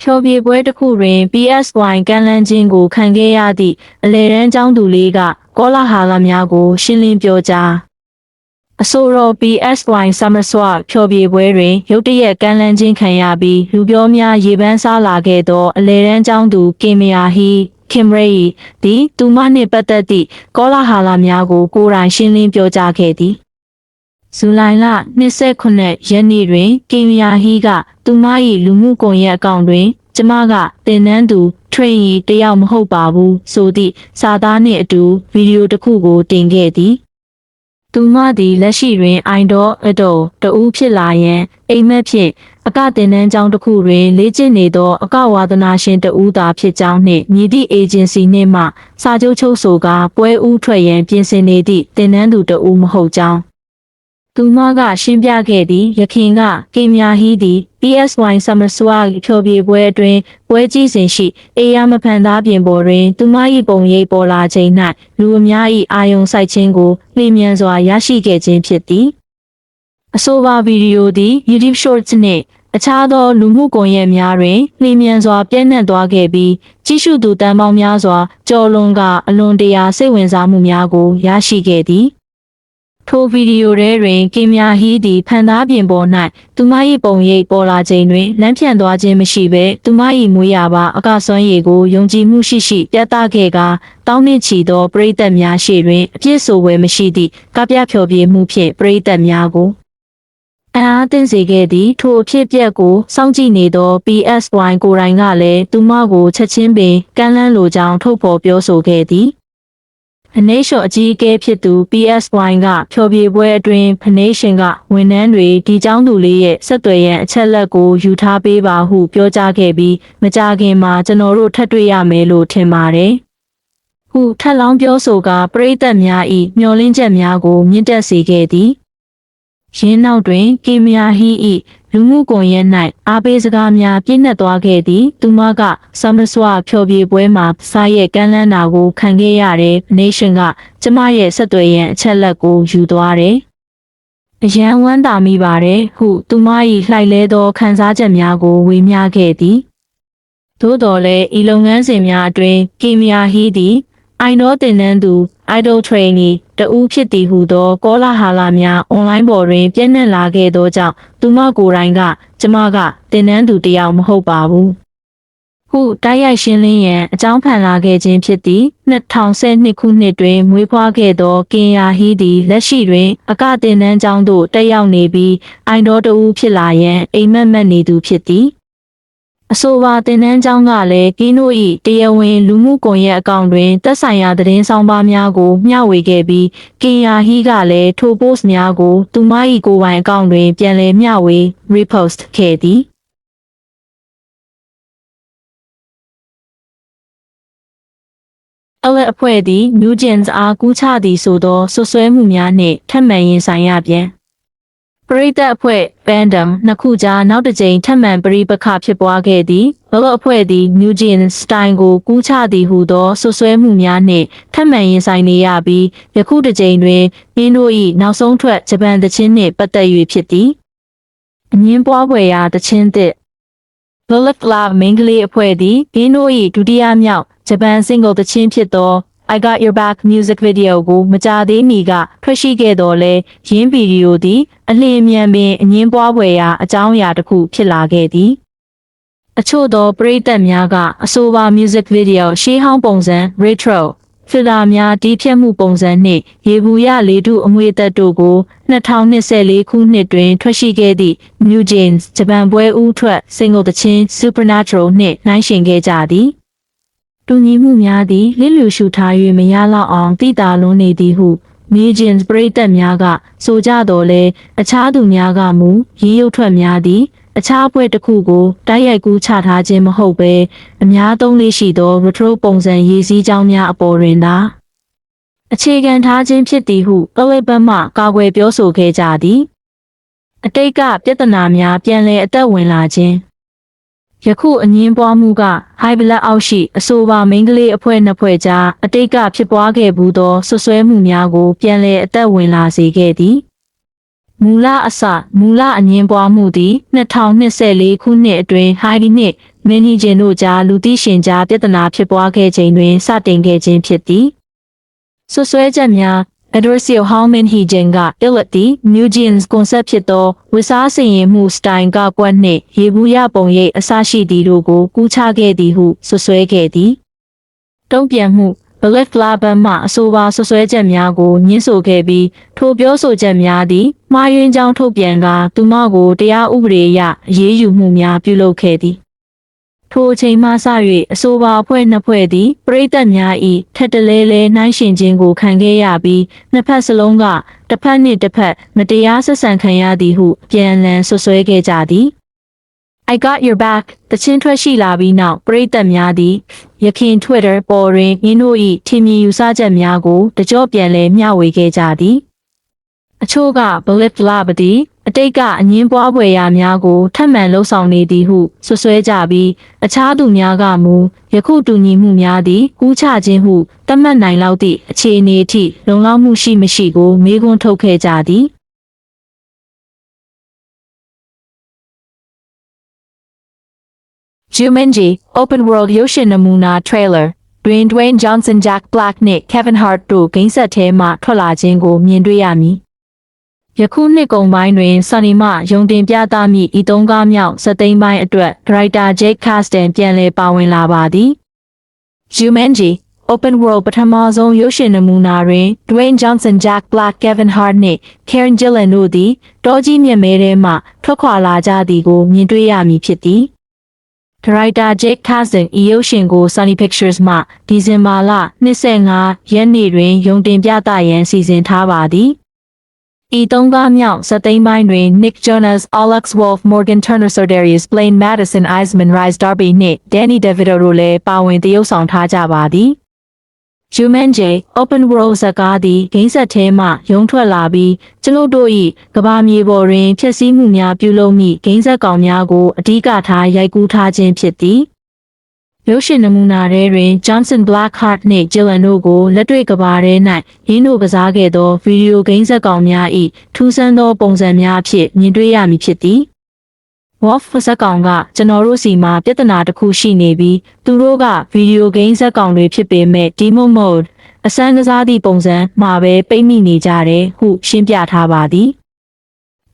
ဖြောပြေပွဲတစ်ခုတွင် PSY ကမ်းလှမ်းခြင်းကိုခံခဲ့ရသည့်အလယ်တန်းကျောင်းသူလေးကကောလာဟာလများကိုရှင်းလင်းပြောကြားအဆိုတော် PSY Summer Swap ဖြောပြေပွဲတွင်ရုတ်တရက်ကမ်းလှမ်းခြင်းခံရပြီးလူပြောများရေပန်းစားလာခဲ့သောအလယ်တန်းကျောင်းသူကင်မယာဟီခင်မရေသည်သူမနှင့်ပတ်သက်သည့်ကောလာဟာလများကိုကိုယ်တိုင်ရှင်းလင်းပြောကြားခဲ့သည်ဇူလိုင်လ29ရက်နေ့တွင်ကင်မယာဟီကသူမ၏လူမှုကွန်ရက်အကောင့်တွင်ကျမကသင်တန်းသူ trainee တယောက်မဟုတ်ပါဘူးဆိုသည့်စာသားနှင့်အတူဗီဒီယိုတစ်ခုကိုတင်ခဲ့သည်သူမသည်လက်ရှိတွင် idol တဦးဖြစ်လာရန်အိမ်မက်ဖြင့်အကသင်တန်းကျောင်းတစ်ခုတွင်လေ့ကျင့်နေသောအကဝါသနာရှင်တဦးသာဖြစ်ကြောင်းနှင့်မြည်သည့် agency နှင့်မှစာချုပ်ချုပ်ဆိုကာပွဲဦးထွက်ရန်ပြင်ဆင်နေသည့်သင်တန်းသူတဦးမဟုတ်ကြောင်းသူမကရှင်းပြခဲ့သည်ယခင်ကကင်မြာဟီသည် PSY Summer Swag ဖြောပြေပွဲအတွင်းပွဲကြည့်စဉ်ရှိအေယာမဖန်သားပြင်ပေါ်တွင်သူမ၏ပုံရိပ်ပေါ်လာချိန်၌လူအများ၏အာယုံစိုက်ခြင်းကိုလျင်မြန်စွာရရှိခဲ့ခြင်းဖြစ်သည်အဆိုပါဗီဒီယိုသည် YouTube Shorts နှင့်အခြားသောလူမှုကွန်ရက်များတွင်လျင်မြန်စွာပြန့်နှံ့သွားခဲ့ပြီးကြည့်ရှုသူတန်းပေါင်းများစွာကျော်လွန်ကအလွန်တရာစိတ်ဝင်စားမှုများကိုရရှိခဲ့သည်ထိုဗီဒီယိုထဲတွင်ကင်မြာဟီသည်ဖန်သားပြင်ပေါ်၌သူမ၏ပုံရိပ်ပေါ်လာချိန်တွင်လမ်းဖြန့်သွားခြင်းမရှိဘဲသူမ၏မွေးရာပါအကစွမ်းရည်ကိုယုံကြည်မှုရှိရှိပြသခဲ့ကာတောင်းနှင့်ချီသောပရိသတ်များရှေ့တွင်အပြည့်ဆိုဝယ်မရှိသည့်ကပြဖြောပြေမှုဖြင့်ပရိသတ်များကိုအားသင့်စေခဲ့သည်ထိုအဖြစ်အပျက်ကိုစောင့်ကြည့်နေသော PSY ကိုယ်တိုင်ကလည်းသူမကိုချက်ချင်းပင်ကမ်းလှမ်းလိုကြောင်းထုတ်ဖော်ပြောဆိုခဲ့သည်ဖနေရှော့အကြီးအကဲဖြစ်သူ PSY ကဖြောပြေပွဲအတွင်းဖနေရှင်ကဝန်ထမ်းတွေဒီကျောင်းသူလေးရဲ့ဆက်သွယ်ရန်အချက်လက်ကိုယူထားပေးပါဟုပြောကြားခဲ့ပြီးမကြာခင်မှာကျွန်တော်တို့ထပ်တွေ့ရမယ်လို့ထင်ပါတယ်။ဟုထပ်လောင်းပြောဆိုကပရိသတ်များ၏မျှော်လင့်ချက်များကိုမြင့်တက်စေခဲ့သည်။ရင်းနောက်တွင်ကင်မယာဟီ၏လူမှုကွန်ရက်၌အားပေးစကားများပြည့်နှက်သွားခဲ့သည်သူမက Summer Swap ဖြောပြေပွဲမှာစာရဲ့ကမ်းလှမ်းတာကိုခံခဲ့ရတဲ့ Nation ကကျမရဲ့ဆက်သွယ်ရန်အချက်လက်ကိုယူသွားတယ်။အရန်ဝမ်းသာမိပါတယ်ဟုသူမ၏လှိုက်လဲသောခံစားချက်များကိုဝေမျှခဲ့သည်။သို့တော်လည်းဤလုပ်ငန်းစဉ်များအတွင်းကင်မယာဟီသည် idol သင်တန်းသူ idol trainee တဦးဖြစ်သည်ဟုသောကောလာဟာလများအွန်လိုင်းပေါ်တွင်ပြန့်နှံ့လာခဲ့သောကြောင့်သူမကိုယ်တိုင်ကကျမကသင်တန်းသူတယောက်မဟုတ်ပါဘူးဟုတိုက်ရိုက်ရှင်းလင်းရန်အကြောင်းဖန်လာခဲ့ခြင်းဖြစ်သည်2012ခုနှစ်တွင်မွေးဖွားခဲ့သောကင်ယာဟီသည်လက်ရှိတွင်အကသင်တန်းကျောင်းသို့တက်ရောက်နေပြီး idol တဦးဖြစ်လာရန်အိမ်မက်မက်နေသူဖြစ်သည်အဆိုပါသင်တန်းကျောင်းကလည်းကင်းတို့၏တရားဝင်လူမှုကွန်ရက်အကောင့်တွင်သက်ဆိုင်ရာသတင်းဆောင်ပါများကိုမျှဝေခဲ့ပြီးကင်ယာဟီကလည်းထို post များကိုသူမ၏ကိုယ်ပိုင်အကောင့်တွင်ပြန်လည်မျှဝေ repost ခဲ့သည်အလက်အဖွဲ့သည် New Gens အားကူးချသည်ဆိုသောဆွဆွဲမှုများနှင့်ထပ်မံရင်ဆိုင်ရပြန်ပရိသတ်အဖွဲ့ Fandom နှစ်ခုကြားနောက်တစ်ကြိမ်ထပ်မံပရိပက္ခဖြစ်ပွားခဲ့သည်ဘလော့အဖွဲ့သည် New Gen Style ကိုကူးချသည်ဟုသောဆွဆွဲမှုများနှင့်ထပ်မံရင်ဆိုင်နေရပြီးယခုတစ်ကြိမ်တွင်ရင်းတို့၏နောက်ဆုံးထွက်ဂျပန်သချင်းနှင့်ပတ်သက်၍ဖြစ်သည်အငင်းပွားဖွယ်ရာသချင်းသစ် Bullet Club မင်းကလေးအဖွဲ့သည်ရင်းတို့၏ဒုတိယမြောက်ဂျပန် single သချင်းဖြစ်သော I Got Your Back music video ကိုမကြာသေးမီကထွက်ရှိခဲ့တော်လဲရင်းဗီဒီယိုသည်အလျင်အမြန်ပင်အငင်းပွားဖွယ်ရာအကြောင်းအရာတစ်ခုဖြစ်လာခဲ့သည်အချို့သောပရိသတ်များကအဆိုပါ music video ရှေးဟောင်းပုံစံ retro ဖီလာများတီးဖြတ်မှုပုံစံနှင့်ရေဘူးရလေးထုအမွေသက်တို့ကို2024ခုနှစ်တွင်ထွက်ရှိခဲ့သည့် New Gens ဂျပန်ပွဲဦးထွက် single သချင်း Supernatural နှင့်နှိုင်းယှဉ်ခဲ့ကြသည်တူညီမှုများသည်လစ်လျူရှုထား၍မရလောက်အောင်တိတာလွန်းနေသည်ဟု New Gens ပရိသတ်များကဆိုကြတော်လဲအခြားသူများကမူရင်းရုပ်ထွက်များသည်အခြားအဖွဲ့တစ်ခုကိုတိုက်ရိုက်ကူးချထားခြင်းမဟုတ်ဘဲအများသုံးလေးရှိသော retro ပုံစံရေးစည်းကြောင်းများအပေါ်တွင်သာအခြေခံထားခြင်းဖြစ်သည်ဟုပဝိပတ်မှကာကွယ်ပြောဆိုခဲ့ကြသည်အတိတ်ကပြဿနာများပြန်လည်အသက်ဝင်လာခြင်းယခုအငင်းပွားမှုက high blood အောက်ရှိအဆိုပါမိန်းကလေးအဖွဲ့နှစ်ဖွဲ့ကြားအတိတ်ကဖြစ်ပွားခဲ့ဘူးသောဆွဆွဲမှုများကိုပြန်လည်အသက်ဝင်လာစေခဲ့သည်မူလအငင်းပွားမှုသည်2024ခုနှစ်အတွင်း Heidi နှင့် မင်းကြီးချင်းတို့ကြားလူသိရှင်ကြားပြဿနာဖြစ်ပွားခဲ့ခြင်းတွင်စတင်ခဲ့ခြင်းဖြစ်သည်ဆွဆွဲချက်များ Adversio Hallman Hijin က Illity Nugent's concept ဖြစ်သောဝစ်စားစင်ရင်မှုစတိုင်ကကွက်နှင့်ရေဘူးရပုံရိပ်အစရှိသည်တို့ကိုကူးချခဲ့သည်ဟုဆွဆွဲခဲ့သည်တုံ့ပြန်မှု Belief Laban မှအဆိုပါဆွဆွဲချက်များကိုညှင်းဆိုခဲ့ပြီးထိုပြောဆိုချက်များသည်မှားယွင်းကြောင်းထုတ်ပြန်ကာသူမကိုတရားဥပဒေအရအရေးယူမှုများပြုလုပ်ခဲ့သည်ထိုအချိန်မှစ၍အဆိုပါအဖွဲ့နှစ်ဖွဲ့သည်ပရိသတ်များ၏ထက်တလဲလဲနှိုင်းယှဉ်ခြင်းကိုခံခဲ့ရပြီးနှစ်ဖက်စလုံးကတစ်ဖက်နှင့်တစ်ဖက်မတရားဆက်ဆံခံရသည်ဟုပြန်လည်ဆွဆွဲခဲ့ကြသည် I got your back တချင်းထွက်ရှိလာပြီးနောက်ပရိသတ်များသည်ယခင် Twitter ပေါ်တွင်ရင်းတို့၏ထင်မြင်ယူဆချက်များကိုတကြော့ပြန်လည်မျှဝေခဲ့ကြသည်အချို့က Belief Lab သည်အတိတ်ကအငင်းပွားဖွယ်ရာများကိုထပ်မံလှုံ့ဆော်နေသည်ဟုဆွဆွဲကြပြီးအခြားသူများကမူယခုတူညီမှုများသည်ကူးချခြင်းဟုသတ်မှတ်နိုင်လောက်သည့်အခြေအနေအထိလုံလောက်မှုရှိမရှိကိုမေးခွန်းထုတ်ခဲ့ကြသည် Jumanji Open World ရုပ်ရှင်နမူနာ Trailer တွင် Dwayne Johnson Jack Black နှင့် Kevin Hart တို့ဂိမ်းဆက်ထဲမှထွက်လာခြင်းကိုမြင်တွေ့ရမည်ယခုနှစ်ကုန်ပိုင်းတွင်ဆန်နီမှယုံတင်ပြသမည့်ဤသုံးကားမြောက်ဇက်သိမ်းပိုင်းအတွက်ဒရိုက်တာ Jake Kasdan ပြန်လည်ပါဝင်လာပါသည် Jumanji Open World ပထမဆုံးရုပ်ရှင်နမူနာတွင် Dwayne Johnson Jack Black Kevin Hart နှင့် Karen Gillan တို့သည်တောကြီးမြက်မဲထဲမှထွက်ခွာလာကြသည်ကိုမြင်တွေ့ရမည်ဖြစ်သည်ဒရိုက်တာ Jake Kasdan ဤရုပ်ရှင်ကို Sony Pictures မှဒီဇင်ဘာလ25ရက်နေ့တွင်ယုံတင်ပြသရန်စီစဉ်ထားပါသည်ဤသုံးကားမြောက်ဇက်သိမ်းပိုင်းတွင် Nick Jonas, Alex Wolff, Morgan Turner, Sordarius, Blaine Madison, Eisman, Rhys Darby နှင့် Danny DeVito တို့လည်းပါဝင်သရုပ်ဆောင်ထားကြပါသည် Jumanji Open World ဇာတ်ကားသည်ဂိမ်းဆက်ထဲမှရုံထွက်လာပြီးကျွန်ုပ်တို့၏ကမ္ဘာမြေပေါ်တွင်ဖျက်ဆီးမှုများပြုလုပ်မည့်ဂိမ်းဆက်ကောင်များကိုအဓိကထားရိုက်ကူးထားခြင်းဖြစ်သည်ရုပ်ရှင်နမူနာထဲတွင် Johnson Blackheart နှင့် Gillan တို့ကိုလက်တွေ့ကဘာထဲ၌ရင်းတို့ကစားခဲ့သောဗီဒီယိုဂိမ်းဆက်ကောင်များ၏ထူးဆန်းသောပုံစံများအဖြစ်မြင်တွေ့ရမည်ဖြစ်သည် Wolf ဇက်ကောင်ကကျွန်တော်တို့စီမှာပြဿနာတစ်ခုရှိနေပြီးသူတို့ကဗီဒီယိုဂိမ်းဇက်ကောင်တွေဖြစ်ပေမဲ့ Demo Mode အစမ်းကစားသည့်ပုံစံမှာပဲပိတ်မိနေကြတယ်ဟုရှင်းပြထားပါသည်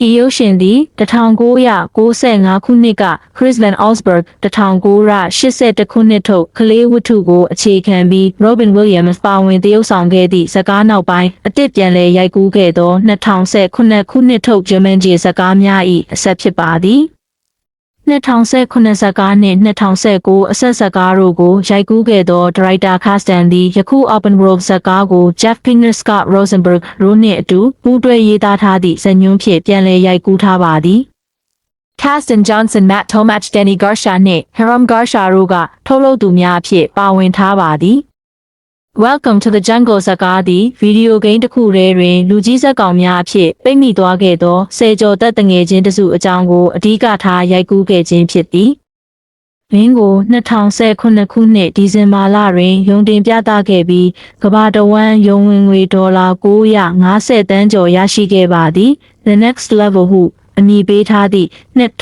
ဤရုပ်ရှင်သည်1995ခုနှစ်က Chris Van Allsburg 1981ခုနှစ်ထုတ်ကလေးဝတ္ထုကိုအခြေခံပြီး Robin Williams ပါဝင်သရုပ်ဆောင်ခဲ့သည့်ဇာတ်ကားနောက်ပိုင်းအသစ်ပြန်လည်ရိုက်ကူးခဲ့သော2019ခုနှစ်ထုတ် Jumanji ဇာတ်ကားများ၏အဆက်ဖြစ်ပါသည်2019ဇာတ်ကားနှင့်2019အဆက်ဇာတ်ကားတို့ကိုရိုက်ကူးခဲ့သောဒရိုက်တာ Kasdan သည်ယခု Open World ဇာတ်ကားကို Jeff Pinkner, Scott Rosenberg တို့နှင့်အတူပူးတွဲရေးသားထားသည့်ဇာတ်ညွှန်းဖြင့်ပြန်လည်ရိုက်ကူးထားပါသည် Kasdan Johnson, Matt Tomach, Danny Garcia နှင့် Hiram Garcia တို့ကထုတ်လုပ်သူများအဖြစ်ပါဝင်ထားပါသည် Welcome to the Jungle ဇာတ်ကားသည်ဗီဒီယိုဂိမ်းတစ်ခုထဲတွင်လူကြီးဇက်ကောင်များအဖြစ်ပိတ်မိသွားခဲ့သောဆယ်ကျော်သက်တငယ်ချင်းတစုအကြောင်းကိုအဓိကထားရိုက်ကူးခဲ့ခြင်းဖြစ်သည်။မင်းကို2019ခုနှစ်ဒီဇင်ဘာလတွင်ယုံတင်ပြသခဲ့ပြီးကမ္ဘာတဝန်းယုံဝင်ငွေဒေါ်လာ950တန်းကျော်ရရှိခဲ့ပါသည်။ The Next Level ဟုအမည်ပေးထားသည့်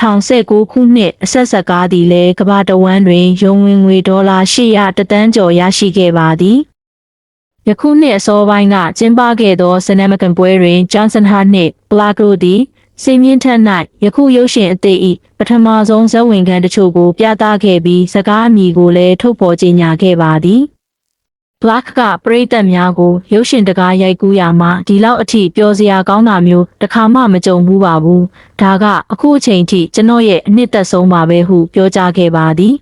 2019ခုနှစ်အဆက်ဆက်ကားသည်လည်းကမ္ဘာတဝန်းတွင်ယုံဝင်ငွေဒေါ်လာ800တန်းကျော်ရရှိခဲ့ပါသည်။ယခုနှစ်အစောပိုင်းကကျင်းပခဲ့သောစနမကန်ပွဲတွင် Johnson Hart နှင့် Black တို့သည်စိတ်မြင့်ထက်၌ယခုရုပ်ရှင်အသစ်၏ပထမဆုံးဇာတ်ဝင်ခန်းတချို့ကိုပြသခဲ့ပြီးစကားအမည်ကိုလည်းထုတ်ဖော်ကြေညာခဲ့ပါသည် Black ကပရိသတ်များကိုရုပ်ရှင်တကားရိုက်ကူးရာမှာဒီလောက်အထိပျော်စရာကောင်းတာမျိုးတစ်ခါမှမကြုံဘူးပါဘူးဒါကအခုအချိန်ထိကျွန်တော်ရဲ့အနှစ်သက်ဆုံးပါပဲဟုပြောကြားခဲ့ပါသည်